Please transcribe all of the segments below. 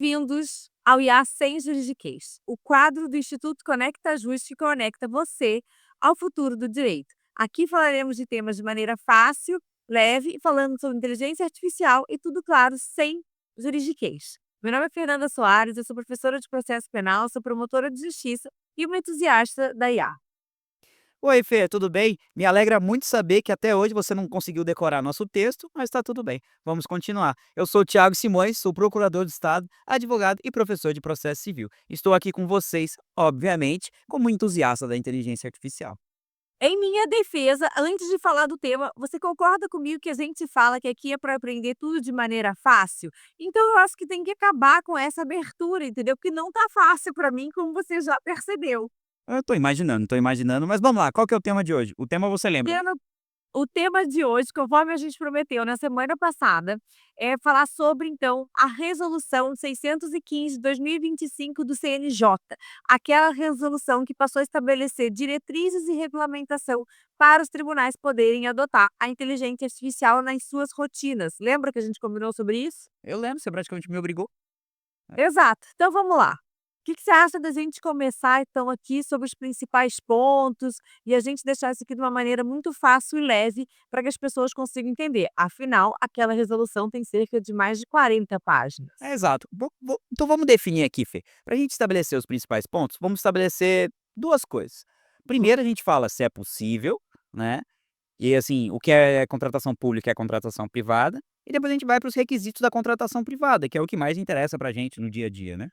Bem-vindos ao IA Sem Juridiquês, o quadro do Instituto Conecta Jus que conecta você ao futuro do direito. Aqui falaremos de temas de maneira fácil, leve, falando sobre inteligência artificial e tudo claro, sem juridiquês. Meu nome é Fernanda Soares, eu sou professora de processo penal, sou promotora de justiça e uma entusiasta da IA. Oi, Fê, tudo bem? Me alegra muito saber que até hoje você não conseguiu decorar nosso texto, mas está tudo bem. Vamos continuar. Eu sou o Tiago Simões, sou procurador do Estado, advogado e professor de processo civil. Estou aqui com vocês, obviamente, como entusiasta da inteligência artificial. Em minha defesa, antes de falar do tema, você concorda comigo que a gente fala que aqui é para aprender tudo de maneira fácil? Então eu acho que tem que acabar com essa abertura, entendeu? Porque não tá fácil para mim, como você já percebeu. Eu estou imaginando, mas vamos lá, qual que é o tema de hoje? O tema você lembra? Tendo O tema de hoje, conforme a gente prometeu na semana passada, é falar sobre, então, a Resolução 615 de 2025 do CNJ, aquela resolução que passou a estabelecer diretrizes e regulamentação para os tribunais poderem adotar a inteligência artificial nas suas rotinas. Lembra que a gente combinou sobre isso? Eu lembro, você praticamente me obrigou. Exato. Então vamos lá. O que você acha da gente começar então aqui sobre os principais pontos e a gente deixar isso aqui de uma maneira muito fácil e leve para que as pessoas consigam entender? Afinal, aquela resolução tem cerca de mais de 40 páginas. É exato. Então vamos definir aqui, Fê. Para a gente estabelecer os principais pontos, vamos estabelecer duas coisas. Uhum. Primeiro, a gente fala se é possível, né? E assim, o que é contratação pública é contratação privada, e depois a gente vai para os requisitos da contratação privada, que é o que mais interessa pra gente no dia a dia, né.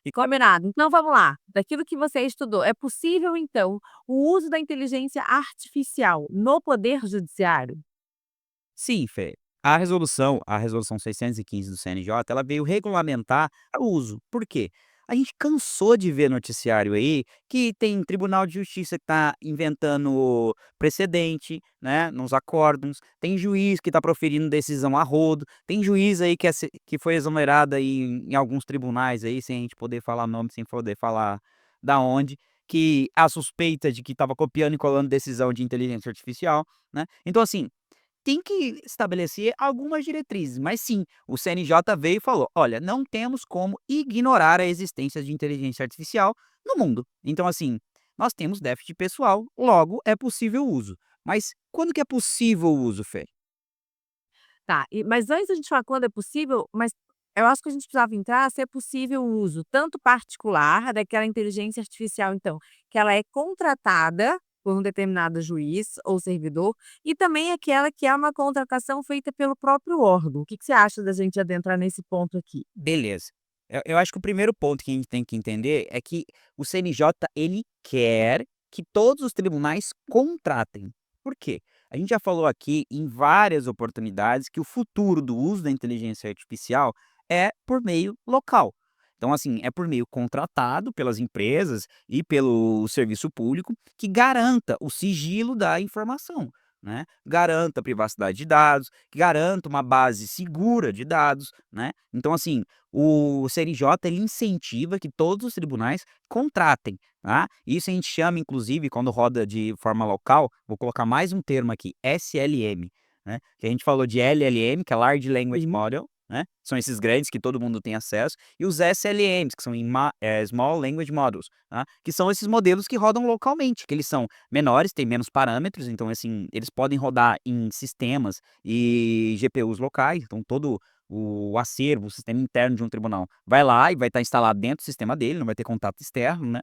E Combinado. Então vamos lá. Daquilo que você estudou, é possível então o uso da inteligência artificial no poder judiciário? sim, Fê, a resolução 615 do CNJ, ela veio regulamentar o uso. Por quê? A gente cansou de ver noticiário aí que tem tribunal de justiça que tá inventando precedente, né, nos acórdãos, tem juiz que tá proferindo decisão a rodo, tem juiz aí que foi exonerado aí em alguns tribunais aí, sem a gente poder falar nome, sem poder falar da onde, que a suspeita de que estava copiando e colando decisão de inteligência artificial, né. Então assim, tem que estabelecer algumas diretrizes, mas sim, o CNJ veio e falou: "Olha, não temos como ignorar a existência de inteligência artificial no mundo. Então, assim, nós temos déficit pessoal, logo é possível o uso". Mas quando que é possível o uso, Fê? Tá, mas antes da gente falar quando é possível, mas eu acho que a gente precisava entrar se é possível o uso tanto particular daquela inteligência artificial, então, que ela é contratada por um determinado juiz ou servidor, e também aquela que é uma contratação feita pelo próprio órgão. O que você acha da gente adentrar nesse ponto aqui? Beleza. Eu acho que o primeiro ponto que a gente tem que entender é que o CNJ, ele quer que todos os tribunais contratem. Por quê? A gente já falou aqui em várias oportunidades que o futuro do uso da inteligência artificial é por meio local. Então, assim, é por meio contratado pelas empresas e pelo serviço público que garanta o sigilo da informação, né? Garanta a privacidade de dados, que garanta uma base segura de dados, né? Então, assim, o CNJ ele incentiva que todos os tribunais contratem, tá? Isso a gente chama, inclusive, quando roda de forma local, vou colocar mais um termo aqui, SLM, né? Que a gente falou de LLM, que é Large Language Model, né? São esses grandes que todo mundo tem acesso, e os SLMs, que são Small Language Models, tá? Que são esses modelos que rodam localmente, que eles são menores, têm menos parâmetros, então, assim, eles podem rodar em sistemas e GPUs locais, então todo o acervo, o sistema interno de um tribunal vai lá e vai estar instalado dentro do sistema dele, não vai ter contato externo, né.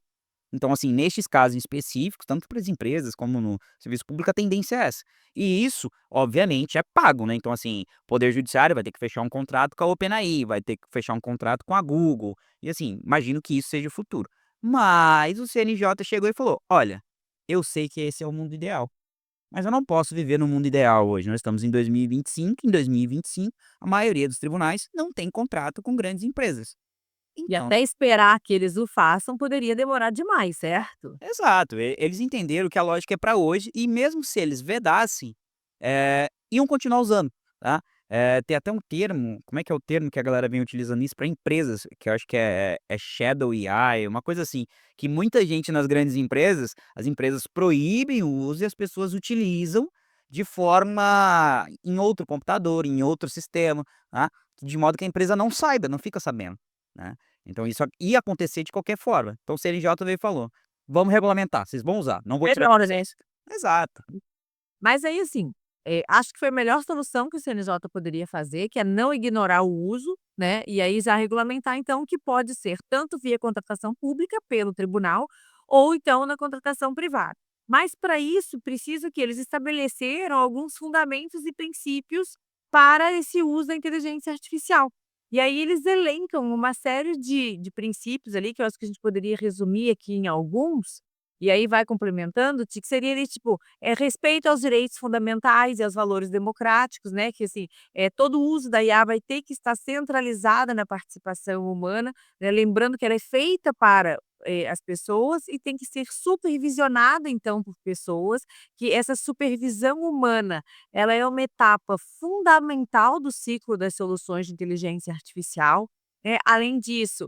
Então, assim, nestes casos específicos, tanto para as empresas como no serviço público, a tendência é essa. E isso, obviamente, é pago, né. Então, assim, o poder judiciário vai ter que fechar um contrato com a OpenAI, vai ter que fechar um contrato com a Google, e assim, imagino que isso seja o futuro. Mas o CNJ chegou e falou: "Olha, eu sei que esse é o mundo ideal, mas eu não posso viver no mundo ideal hoje. Nós estamos em 2025, em 2025 a maioria dos tribunais não tem contrato com grandes empresas. E Então, até esperar que eles o façam poderia demorar demais, certo? exato, eles entenderam que a lógica é para hoje e mesmo se eles vedassem, iam continuar usando, tá. Tem até um termo, como é que é o termo que a galera vem utilizando isso para empresas, que eu acho que é Shadow AI, uma coisa assim, que muita gente nas grandes empresas, as empresas proíbem o uso e as pessoas utilizam de forma em outro computador, em outro sistema, tá, de modo que a empresa não saiba, não fica sabendo. né. Então isso ia acontecer de qualquer forma. Então o CNJ veio e falou: "Vamos regulamentar, vocês vão usar, não vou tirar". Melhor, gente. Exato. Mas aí, assim, acho que foi a melhor solução que o CNJ poderia fazer, que é não ignorar o uso, né, e aí já regulamentar, então, que pode ser tanto via contratação pública, pelo tribunal, ou então na contratação privada. Mas para isso, preciso que eles estabeleceram alguns fundamentos e princípios para esse uso da inteligência artificial. E aí eles elencam uma série de princípios ali, que eu acho que a gente poderia resumir aqui em alguns, e aí vai complementando, que seria ali, tipo, respeito aos direitos fundamentais e aos valores democráticos, né, que assim, todo o uso da IA vai ter que estar centralizada na participação humana, né, lembrando que ela é feita para, as pessoas e tem que ser supervisionada, então, por pessoas, que essa supervisão humana, ela é uma etapa fundamental do ciclo das soluções de inteligência artificial, né. Além disso,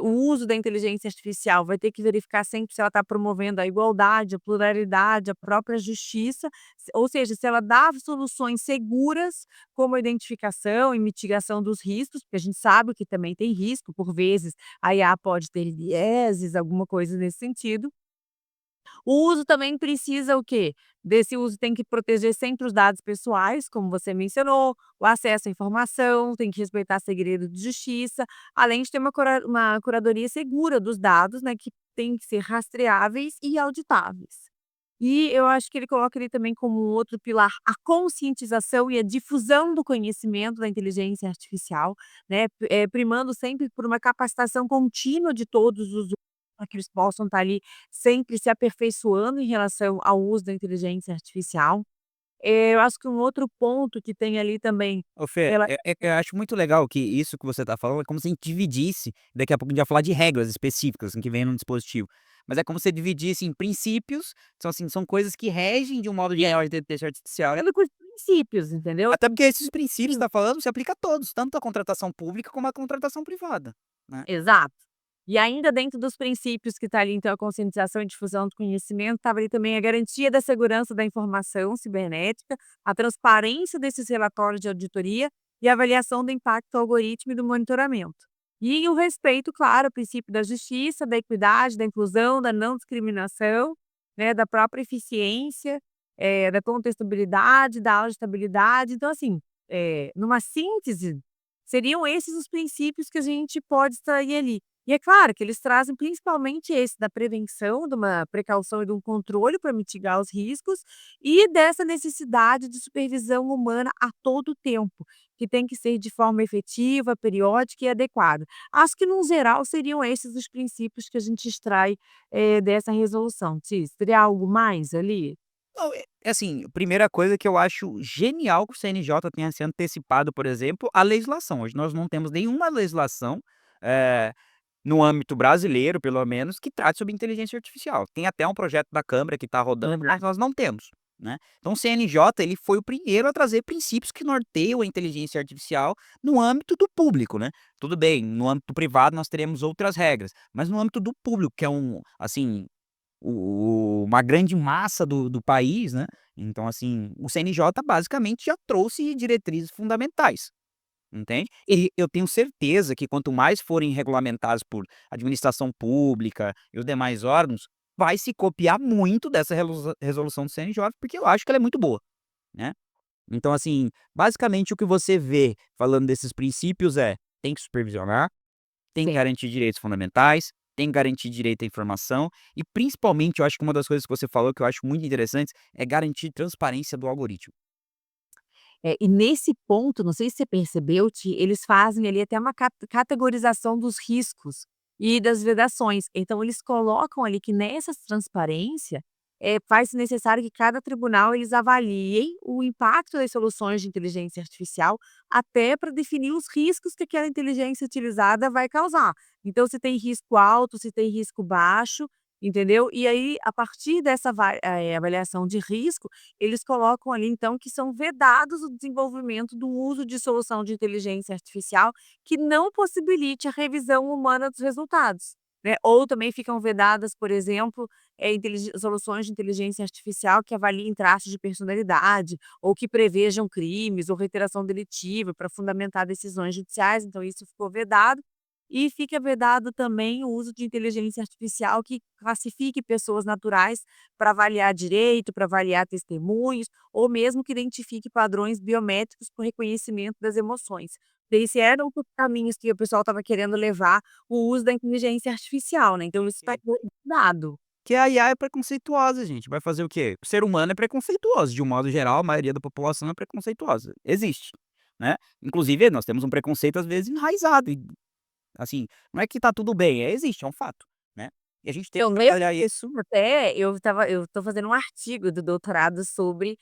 o uso da inteligência artificial vai ter que verificar sempre se ela está promovendo a igualdade, a pluralidade, a própria justiça, ou seja, se ela dá soluções seguras, como a identificação e mitigação dos riscos, porque a gente sabe que também tem risco, por vezes a IA pode ter vieses, alguma coisa nesse sentido. O uso também precisa o quê? Desse uso tem que proteger sempre os dados pessoais, como você mencionou, o acesso à informação, tem que respeitar segredo de justiça, além de ter uma curadoria segura dos dados, né, que tem que ser rastreáveis e auditáveis. E eu acho que ele coloca ali também como um outro pilar a conscientização e a difusão do conhecimento da inteligência artificial, né, primando sempre por uma capacitação contínua de todos os usuários, para que eles possam estar ali sempre se aperfeiçoando em relação ao uso da inteligência artificial. Eu acho que um outro ponto que tem ali também, Ô Fê, ela eu acho muito legal que isso que você tá falando é como se a gente dividisse, daqui a pouco a gente vai falar de regras específicas, assim, que vem no dispositivo, mas é como se você dividisse em princípios, são assim, são coisas que regem de um modo geral a inteligência artificial, com os princípios, entendeu? até porque esses princípios que você tá falando se aplica a todos, tanto a contratação pública como a contratação privada, né. Exato. E ainda dentro dos princípios que está ali, então, a conscientização e difusão do conhecimento, estava ali também a garantia da segurança da informação cibernética, a transparência desses relatórios de auditoria e a avaliação do impacto do algoritmo e do monitoramento. E o respeito, claro, ao princípio da justiça, da equidade, da inclusão, da não discriminação, né, da própria eficiência, da contestabilidade, da auditabilidade. Então, assim, numa síntese, seriam esses os princípios que a gente pode extrair ali. E é claro que eles trazem principalmente esse da prevenção, de uma precaução e de um controle para mitigar os riscos, e dessa necessidade de supervisão humana a todo tempo, que tem que ser de forma efetiva, periódica e adequada. Acho que, no geral, seriam esses os princípios que a gente extrai, dessa resolução. Tis, teria algo mais ali? Não, é assim, primeira coisa que eu acho genial que o CNJ tenha se antecipado, por exemplo, a legislação. Hoje nós não temos nenhuma legislação, eh, no âmbito brasileiro, pelo menos, que trate sobre inteligência artificial. Tem até um projeto da Câmara que está rodando, mas nós não temos, né. Então o CNJ, ele foi o primeiro a trazer princípios que norteiam a inteligência artificial no âmbito do público, né. Tudo bem, no âmbito privado nós teremos outras regras, mas no âmbito do público, que é assim, uma grande massa do país, né, então assim, o CNJ basicamente já trouxe diretrizes fundamentais, entende. E eu tenho certeza que quanto mais forem regulamentados por administração pública e os demais órgãos, vai se copiar muito dessa resolução do CNJ, porque eu acho que ela é muito boa, né. Então assim, basicamente o que você vê falando desses princípios tem que supervisionar, tem que Sim. garantir direitos fundamentais, tem que garantir direito à informação e, principalmente, eu acho que uma das coisas que você falou que eu acho muito interessante é garantir transparência do algoritmo. E nesse ponto, não sei se você percebeu, eles fazem ali até uma categorização dos riscos e das vedações. Então eles colocam ali que nessa transparência, faz-se necessário que cada tribunal eles avaliem o impacto das soluções de inteligência artificial, até para definir os riscos que aquela inteligência utilizada vai causar. Então se tem risco alto, se tem risco baixo, entendeu? E aí, a partir dessa avaliação de risco, eles colocam ali, então, que são vedados o desenvolvimento do uso de solução de inteligência artificial que não possibilite a revisão humana dos resultados, né. Ou também ficam vedadas, por exemplo, soluções de inteligência artificial que avaliem traços de personalidade, ou que prevejam crimes ou reiteração delitiva para fundamentar decisões judiciais, então isso ficou vedado. e fica vedado também o uso de inteligência artificial que classifique pessoas naturais para avaliar direito, para avaliar testemunhos, ou mesmo que identifique padrões biométricos para o reconhecimento das emoções. Esse era um dos caminhos que o pessoal estava querendo levar o uso da inteligência artificial, né, então isso está dado. Que a IA é preconceituosa, gente, vai fazer o quê? O ser humano é preconceituoso, de um modo geral, a maioria da população é preconceituosa, existe, né. Inclusive nós temos um preconceito, às vezes, enraizado e, assim, não é que tá tudo bem, existe, é um fato, né. E a gente tem Eu que lembro trabalhar isso. até eu tô fazendo um artigo do doutorado sobre,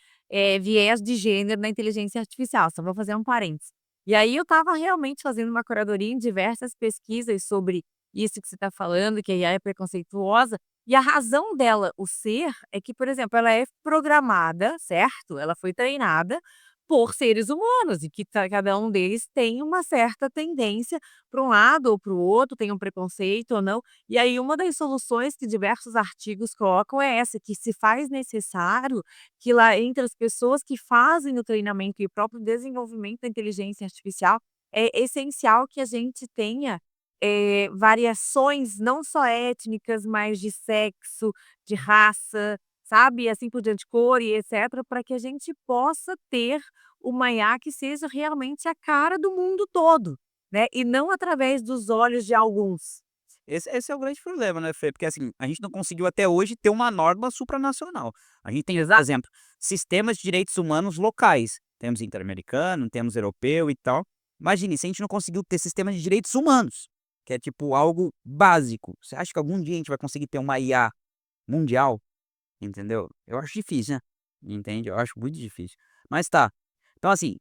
viés de gênero na inteligência artificial, só vou fazer um parênteses. E aí eu estava realmente fazendo uma curadoria em diversas pesquisas sobre isso que você está falando, que a IA é preconceituosa, e a razão dela, o ser, é que, por exemplo, ela é programada, certo? Ela foi treinada por seres humanos e que cada um deles tem uma certa tendência para um lado ou para o outro, tem um preconceito ou não. E aí uma das soluções que diversos artigos colocam é essa, que se faz necessário que lá entre as pessoas que fazem o treinamento e o próprio desenvolvimento da inteligência artificial, é essencial que a gente tenha, variações não só étnicas, mas de sexo, de raça, sabe, e assim por diante, cor e etcétera, para que a gente possa ter uma IA que seja realmente a cara do mundo todo, né, e não através dos olhos de alguns. Esse é o grande problema, né, Fê, porque, assim, a gente não conseguiu até hoje ter uma norma supranacional. A gente tem, por Exa exemplo, sistemas de direitos humanos locais, temos interamericano, temos europeu e tal. Imagine, se a gente não conseguiu ter sistemas de direitos humanos, que é, tipo, algo básico, você acha que algum dia a gente vai conseguir ter uma IA mundial? Entendeu? Eu acho difícil, né, entende? Eu acho muito difícil. Mas tá, então, assim,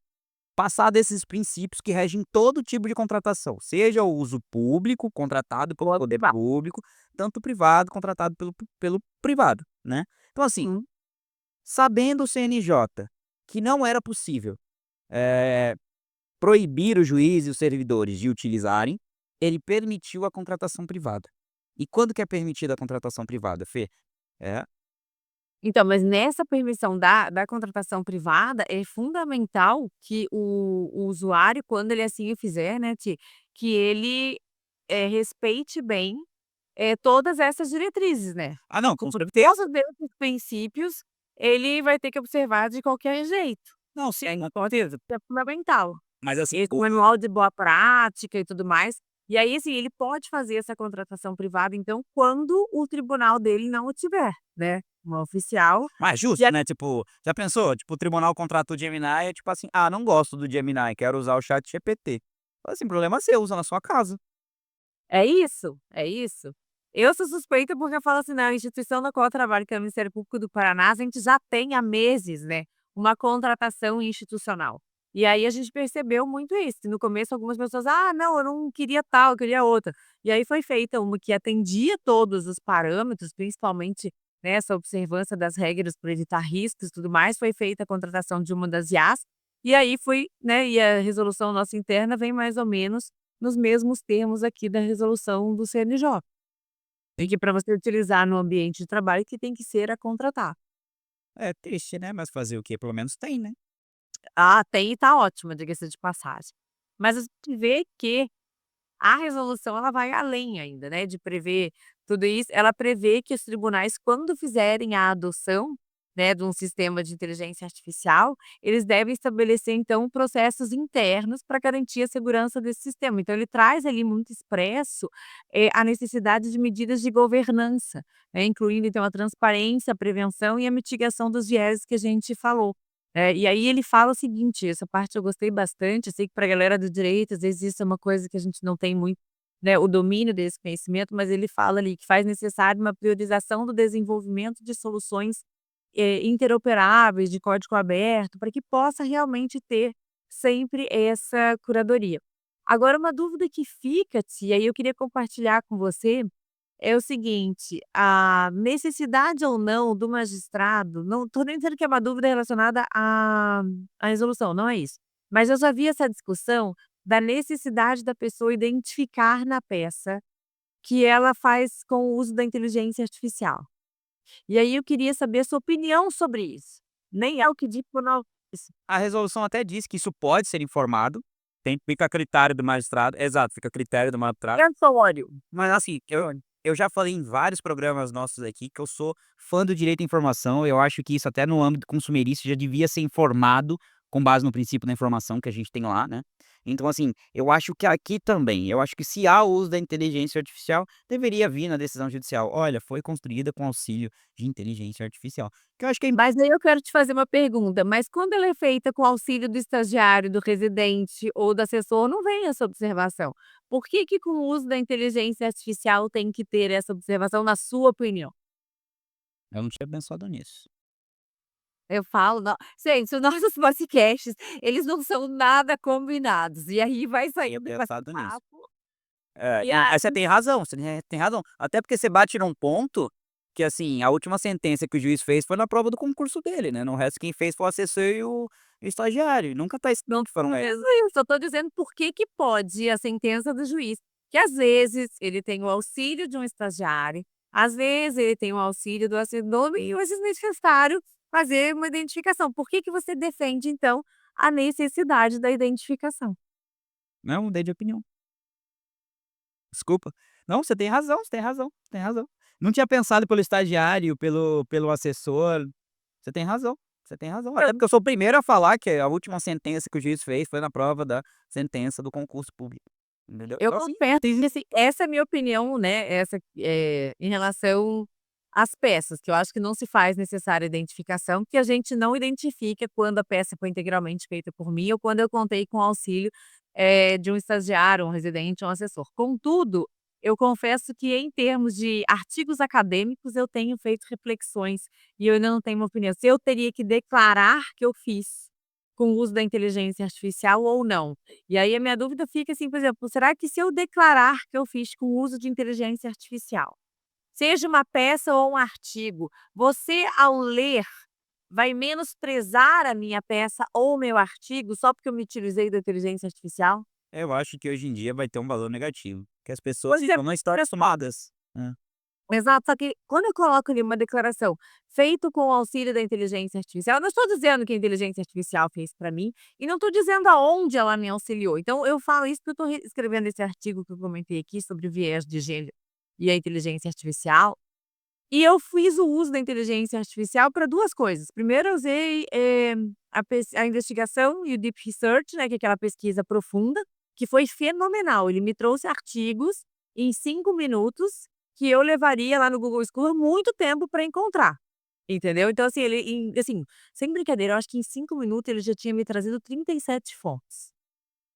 passar desses princípios que regem todo tipo de contratação, seja o uso público, contratado pelo poder público, tanto privado, contratado pelo privado, né. Então, assim, Uhum. sabendo o CNJ que não era possível, eh, proibir o juiz e os servidores de utilizarem, ele permitiu a contratação privada. E quando que é permitida a contratação privada, Fê? É. Então, mas nessa permissão da contratação privada, é fundamental que o usuário, quando ele assim o fizer, né, que ele, respeite bem, todas essas diretrizes, né. Ah, não, Que com por certeza. causa desses princípios, ele vai ter que observar de qualquer jeito. Não, sim, com certeza. É fundamental. Mas, assim, Esse manual de boa prática e tudo mais. E aí, assim, ele pode fazer essa contratação privada, então, quando o tribunal dele não o tiver, né, uma oficial. mais E justo, né, tipo, já pensou? Tipo, o tribunal contrata o Gemini, é tipo assim: "Ah, não gosto do Gemini, quero usar o ChatGPT". Fala assim: "Problema seu, usa na sua casa". é isso, é isso. Eu sou suspeita porque eu falo assim, na instituição na qual eu trabalho, que é o Ministério Público do Paraná, a gente já tem há meses, né, uma contratação institucional. E aí a gente percebeu muito isso, no começo algumas pessoas: "Ah, não, eu não queria tal, eu queria outra". E aí foi feita uma que atendia todos os parâmetros, principalmente, né, essa observância das regras para evitar riscos e tudo mais, foi feita a contratação de uma das IAs, e aí foi, né, e a resolução nossa interna vem mais ou menos nos mesmos termos aqui da resolução do CNJ, e que para você utilizar no ambiente de trabalho que tem que ser a contratar. É triste, né, mas fazer o quê? Pelo menos tem, né. Ah, tem e tá ótima, diga-se de passagem. Mas a gente vê que a resolução ela vai além ainda, né, de prever tudo isso, ela prevê que os tribunais, quando fizerem a adoção, né, de um sistema de inteligência artificial, eles devem estabelecer então processos internos para garantir a segurança desse sistema. Então ele traz ali muito expresso, a necessidade de medidas de governança, né, incluindo então a transparência, a prevenção e a mitigação dos vieses que a gente falou. E aí ele fala o seguinte, essa parte eu gostei bastante, eu sei que para a galera do direito, às vezes isso é uma coisa que a gente não tem muito, né, o domínio desse conhecimento, mas ele fala ali que faz necessário uma priorização do desenvolvimento de soluções, interoperáveis, de código aberto, para que possa realmente ter sempre essa curadoria. Agora uma dúvida que fica, e aí eu queria compartilhar com você, é o seguinte, a necessidade ou não do magistrado, não estou nem dizendo que é uma dúvida relacionada à resolução, não é isso. Mas eu já vi essa discussão da necessidade da pessoa identificar na peça que ela faz com o uso da inteligência artificial. E aí eu queria saber a sua opinião sobre isso. Nem é o que diz por não isso. A resolução até diz que isso pode ser informado, fica a critério do magistrado, exato, fica a critério do magistrado. Aleatório. Mas assim, eu já falei em vários programas nossos aqui que eu sou fã do direito à informação, eu acho que isso até no âmbito consumerista já devia ser informado com base no princípio da informação que a gente tem lá, né. Então assim, eu acho que aqui também, eu acho que se há o uso da inteligência artificial, deveria vir na decisão judicial: "Olha, foi construída com auxílio de inteligência artificial", que eu acho que é Mas aí eu quero te fazer uma pergunta, mas quando ela é feita com auxílio do estagiário, do residente ou do assessor, não vem essa observação. Por que que com o uso da inteligência artificial tem que ter essa observação, na sua opinião? eu não tinha pensado nisso. Eu falo, não gente, os nossos podcasts, eles não são nada combinados, e aí vai Tinha saindo com esse pensado nisso. papo, É, e não, aí você tem razão, você tem razão. Até porque você bate num ponto que, assim, a última sentença que o juiz fez foi na prova do concurso dele, né, no resto quem fez foi o assessor e o estagiário, e nunca tá não escrito que foram tô eles. dizendo isso, eu tô dizendo por que que pode a sentença do juiz, que às vezes ele tem o auxílio de um estagiário, às vezes ele tem o auxílio do assessor e às vezes necessário fazer uma identificação. Por que que você defende então a necessidade da identificação? Não, mudei de opinião. Desculpa. Não, você tem razão, você tem razão, você tem razão. Não tinha pensado pelo estagiário, pelo assessor. Você tem razão, você tem razão. Até porque eu sou o primeiro a falar que a última sentença que o juiz fez foi na prova da sentença do concurso público, entendeu. Eu Então assim, confesso que, assim, essa é a minha opinião, né, essa, em relação às peças, que eu acho que não se faz necessária identificação, que a gente não identifica quando a peça foi integralmente feita por mim ou quando eu contei com o auxílio, de um estagiário, um residente, um assessor. Contudo, eu confesso que em termos de artigos acadêmicos eu tenho feito reflexões e eu ainda não tenho uma opinião, se eu teria que declarar que eu fiz com o uso da inteligência artificial ou não. E aí a minha dúvida fica assim, por exemplo, será que se eu declarar que eu fiz com o uso de inteligência artificial, seja uma peça ou um artigo, você ao ler vai menosprezar a minha peça ou o meu artigo só porque eu me utilizei da inteligência artificial? eu acho que hoje em dia vai ter um valor negativo, que as pessoas Pois é, estão não estão acostumadas. Hã. exato, só que quando eu coloco ali uma declaração, feito com o auxílio da inteligência artificial, eu não estou dizendo que a inteligência artificial fez para mim, e não estou dizendo aonde ela me auxiliou. Então eu falo isso porque eu estou escrevendo esse artigo que eu comentei aqui sobre o viés de gênero e a inteligência artificial, e eu fiz o uso da inteligência artificial para 2 coisas. Primeiro eu usei, a investigação e o deep research, né, que é aquela pesquisa profunda, que foi fenomenal. Ele me trouxe artigos em 5 minutos, que eu levaria lá no Google Scholar muito tempo para encontrar, entendeu. Então assim, ele assim, sem brincadeira, eu acho que em 5 minutos ele já tinha me trazido 37 fontes.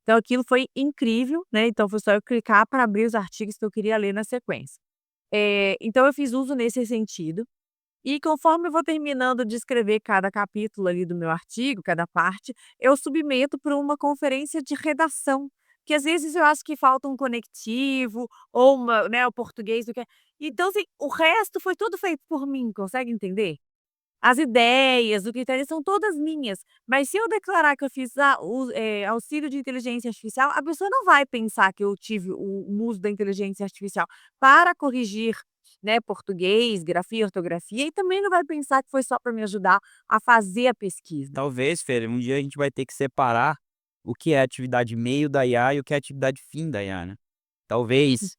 Então aquilo foi incrível, né, então foi só eu clicar para abrir os artigos que eu queria ler na sequência. Então eu fiz uso nesse sentido, e conforme eu vou terminando de escrever cada capítulo ali do meu artigo, cada parte, eu submeto para uma conferência de redação, que às vezes eu acho que falta um conectivo ou uma, né, o português do que então assim, o resto foi tudo feito por mim, consegue entender? As ideias, o critério são todas minhas, mas se eu declarar que eu fiz auxílio de inteligência artificial, a pessoa não vai pensar que eu tive o uso da inteligência artificial para corrigir, né, português, grafia, ortografia, e também não vai pensar que foi só para me ajudar a fazer a pesquisa. Talvez, Fer, um dia a gente vai ter que separar o que é atividade meio da IA e o que é atividade fim da IA, né. Talvez,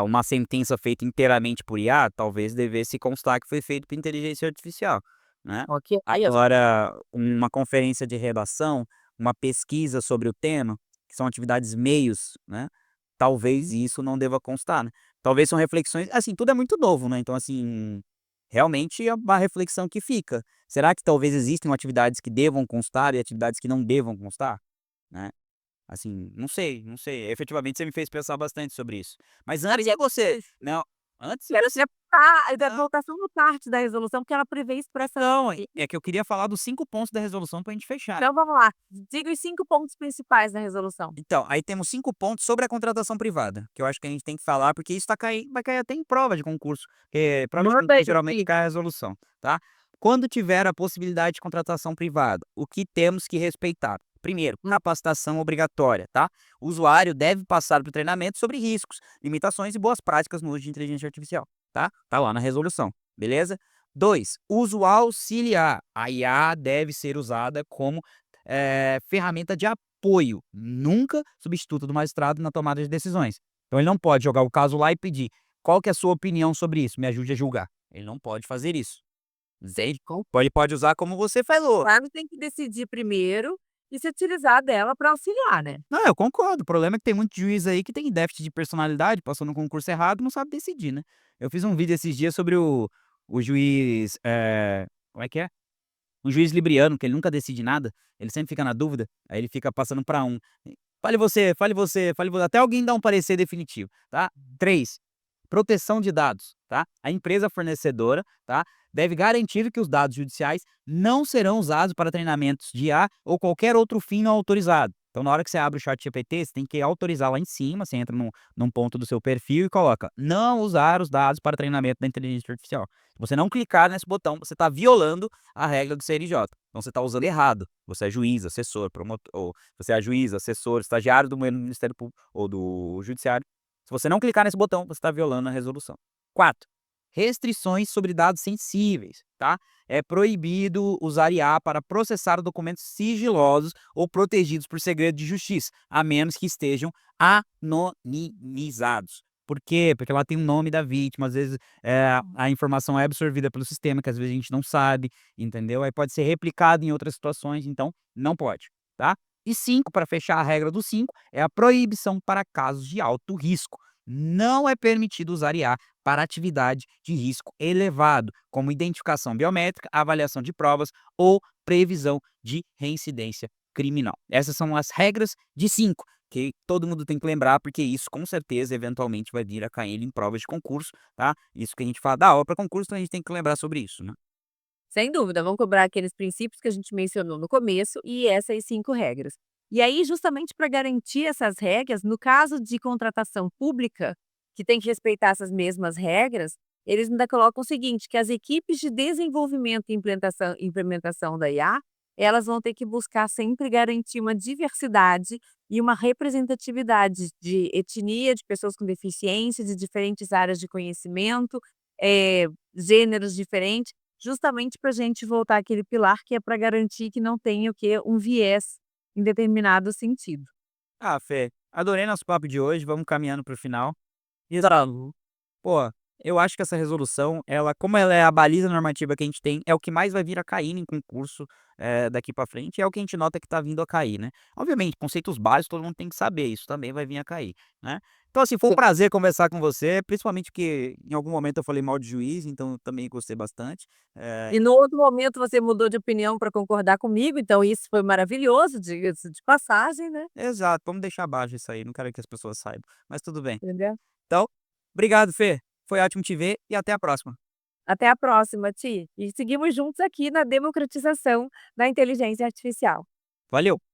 uma sentença feita inteiramente por IA, talvez devesse constar que foi feito por inteligência artificial, né. Ok, aí eu Agora, uma conferência de redação, uma pesquisa sobre o tema, que são atividades meios, né, talvez isso não deva constar, né. Talvez são reflexões assim, tudo é muito novo, né, então assim, realmente é uma reflexão que fica. Será que talvez existem atividades que devam constar e atividades que não devam constar, né? Assim, não sei, não sei. Efetivamente você me fez pensar bastante sobre isso. Mas antes de você não, antes de quero você da não, votação no parte da resolução, porque ela prevê isso para essa não, é que eu queria falar dos 5 pontos da resolução pra gente fechar. então vamos lá, diga os 5 pontos principais da resolução. Então, aí temos 5 pontos sobre a contratação privada, que eu acho que a gente tem que falar, porque isso vai cair até em prova de concurso, prova de Manda concurso geralmente aí. cai a resolução, tá. Quando tiver a possibilidade de contratação privada, o que temos que respeitar? Primeiro, capacitação obrigatória, tá. O usuário deve passar por treinamento sobre riscos, limitações e boas práticas no uso de inteligência artificial, tá. Tá lá na resolução, beleza? 2, uso auxiliar. A IA deve ser usada como, ferramenta de apoio, nunca substituto do magistrado na tomada de decisões. Então ele não pode jogar o caso lá e pedir: "Qual que é a sua opinião sobre isso? Me ajude a julgar". Ele não pode fazer isso. Entende? Ele pode usar como você falou. Claro, tem que decidir primeiro e se utilizar dela para auxiliar, né. Não, eu concordo, o problema é que tem muito juiz aí que tem déficit de personalidade, passou no concurso errado e não sabe decidir, né. Eu fiz um vídeo esses dias sobre o juiz, como é que é? Um juiz libriano, que ele nunca decide nada, ele sempre fica na dúvida, aí ele fica passando para um. Fale você, fale você, fale você, até alguém dar um parecer definitivo, tá. 3, proteção de dados, tá. A empresa fornecedora, tá, deve garantir que os dados judiciais não serão usados para treinamentos de IA ou qualquer outro fim não autorizado. Então, na hora que você abre o ChatGPT, você tem que autorizar lá em cima, você entra num ponto do seu perfil e coloca: "Não usar os dados para treinamento da inteligência artificial". Se você não clicar nesse botão, você está violando a regra do CNJ. Então você está usando errado. Você é juiz, assessor, promotor, ou você é juiz, assessor, estagiário do Ministério Público ou do Judiciário. Se você não clicar nesse botão, você está violando a resolução. 4, restrições sobre dados sensíveis, tá? É proibido usar IA para processar documentos sigilosos ou protegidos por segredo de justiça, a menos que estejam anonimizados. Por quê? Porque ela tem o nome da vítima, às vezes a informação é absorvida pelo sistema, que às vezes a gente não sabe, entendeu? Aí pode ser replicado em outras situações, então não pode, tá? E 5, para fechar a regra do 5, é a proibição para casos de alto risco. Não é permitido usar IA para atividade de risco elevado, como identificação biométrica, avaliação de provas ou previsão de reincidência criminal. Essas são as regras de 5 que todo mundo tem que lembrar, porque isso com certeza eventualmente vai vir a cair em provas de concurso, tá? Isso que a gente fala da aula para concurso, então a gente tem que lembrar sobre isso, né? Sem dúvida, vão cobrar aqueles princípios que a gente mencionou no começo e essas 5 regras. E aí, justamente para garantir essas regras, no caso de contratação pública, que tem que respeitar essas mesmas regras, eles ainda colocam o seguinte, que as equipes de desenvolvimento e implementação da IA, elas vão ter que buscar sempre garantir uma diversidade e uma representatividade de etnia, de pessoas com deficiência, de diferentes áreas de conhecimento, gêneros diferentes, justamente para a gente voltar àquele pilar que é para garantir que não tenha o quê? Um viés em determinado sentido. Ah, Fê, adorei nosso papo de hoje, vamos caminhando para o final. E pô, eu acho que essa resolução, ela como ela é a baliza normativa que a gente tem, é o que mais vai vir a cair em concurso, daqui pra frente, é o que a gente nota que tá vindo a cair, né. Obviamente, conceitos básicos todo mundo tem que saber, isso também vai vir a cair, né. Então, assim, foi um Sim. prazer conversar com você, principalmente porque em algum momento eu falei mal de juiz, então eu também gostei bastante. E no outro momento você mudou de opinião para concordar comigo, então isso foi maravilhoso, diga-se de passagem, né, Exato, vamos deixar abaixo isso aí, não quero que as pessoas saibam, mas tudo bem. entendeu. Então, obrigado, Fê, foi ótimo te ver e até a próxima. Até a próxima, Ti. E seguimos juntos aqui na democratização da inteligência artificial. Valeu.